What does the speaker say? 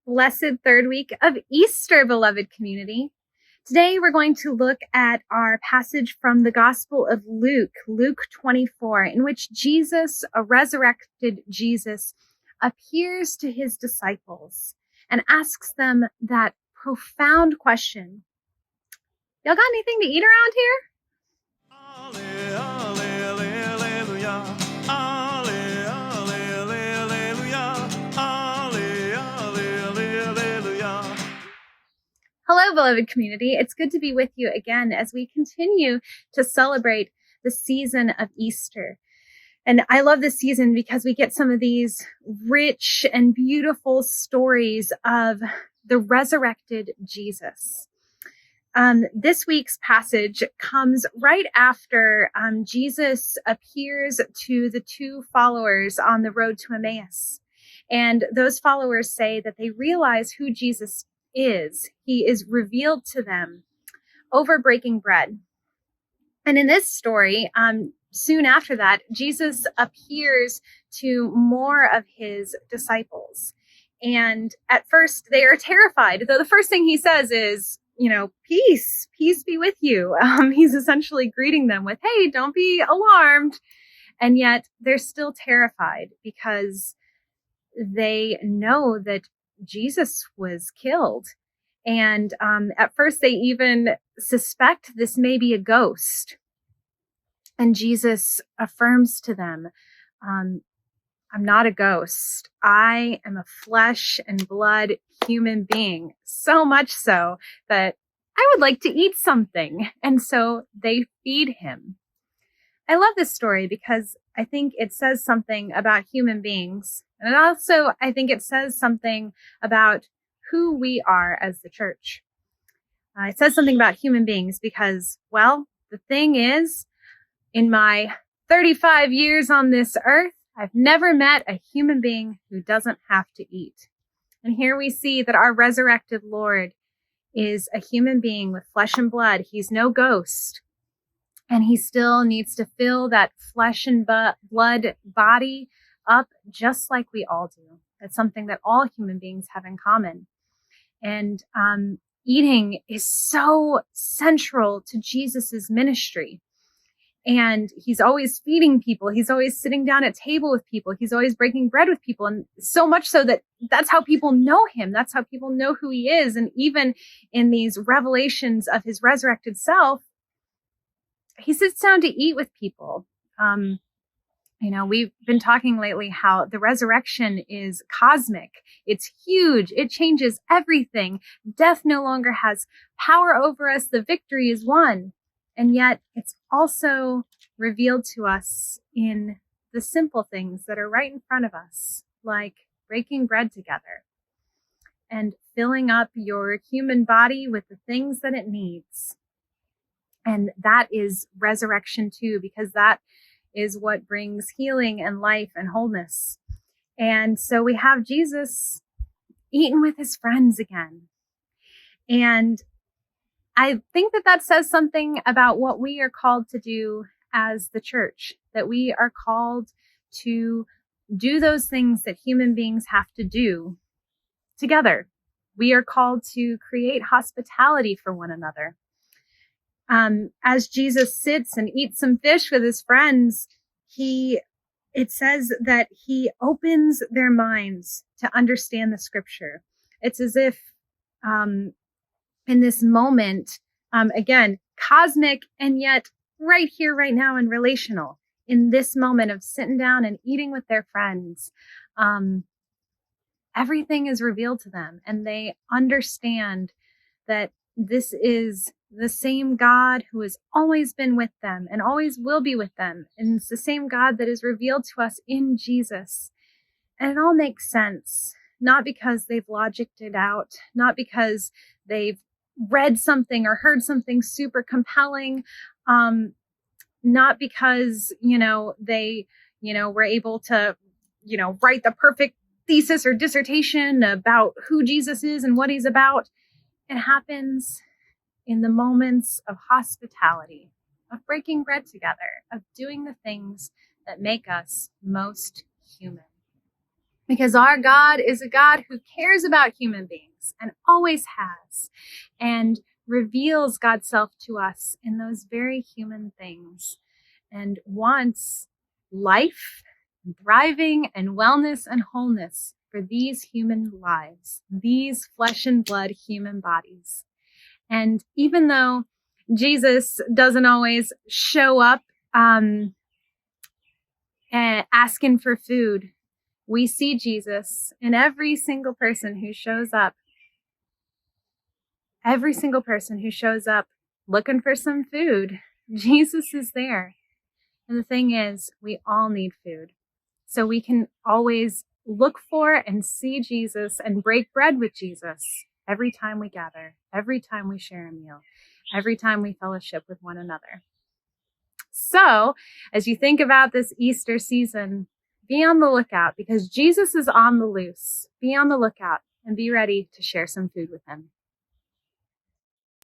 Blessed third week of Easter, beloved community. Today we're going to look at our passage from the Gospel of Luke, Luke 24, in which Jesus, a resurrected Jesus, appears to his disciples and asks them that profound question. Y'all got anything to eat around here? Hello, beloved community. It's good to be with you again as we continue to celebrate the season of Easter. And I love this season because we get some of these rich and beautiful stories of the resurrected Jesus. This week's passage comes right after Jesus appears to the two followers on the road to Emmaus. And those followers say that they realize who Jesus is. He is revealed to them over breaking bread. And in this story, soon after that, Jesus appears to more of his disciples. And at first they are terrified, though the first thing he says is, peace be with you. He's essentially greeting them with, hey, don't be alarmed. And yet they're still terrified because they know that Jesus was killed. And at first they even suspect this may be a ghost. And Jesus affirms to them, I'm not a ghost. I am a flesh and blood human being, so much so that I would like to eat something. And so they feed him. I love this story because I think it says something about human beings. And also, I think it says something about who we are as the church. It says something about human beings because, well, the thing is, in my 35 years on this earth, I've never met a human being who doesn't have to eat. And here we see that our resurrected Lord is a human being with flesh and blood. He's no ghost. And he still needs to fill that flesh and blood body up just like we all do. That's something that all human beings have in common. And eating is so central to Jesus's ministry. And he's always feeding people. He's always sitting down at table with people. He's always breaking bread with people. And so much so that that's how people know him. That's how people know who he is. And even in these revelations of his resurrected self, he sits down to eat with people. We've been talking lately how the resurrection is cosmic. It's huge. It changes everything. Death no longer has power over us. The victory is won. And yet it's also revealed to us in the simple things that are right in front of us, like breaking bread together and filling up your human body with the things that it needs. And that is resurrection too, because that is what brings healing and life and wholeness. And so we have Jesus eating with his friends again. And I think that says something about what we are called to do as the church, that we are called to do those things that human beings have to do together. We are called to create hospitality for one another. As Jesus sits and eats some fish with his friends, it says that he opens their minds to understand the scripture. It's as if, in this moment, again, cosmic and yet right here, right now, and relational, in this moment of sitting down and eating with their friends, everything is revealed to them and they understand that this is the same God who has always been with them and always will be with them. And it's the same God that is revealed to us in Jesus. And it all makes sense, not because they've logicked it out, not because they've read something or heard something super compelling, not because, they, were able to, write the perfect thesis or dissertation about who Jesus is and what he's about. It happens in the moments of hospitality, of breaking bread together, of doing the things that make us most human. because our God is a God who cares about human beings and always has, and reveals God's self to us in those very human things, and wants life, thriving, and wellness and wholeness for these human lives, these flesh and blood human bodies. And even though Jesus doesn't always show up asking for food, we see Jesus in every single person who shows up. Every single person who shows up looking for some food, Jesus is there. And the thing is, we all need food. So we can always look for and see Jesus and break bread with Jesus every time we gather, every time we share a meal, every time we fellowship with one another. So as you think about this Easter season, be on the lookout, because Jesus is on the loose. Be on the lookout and be ready to share some food with him.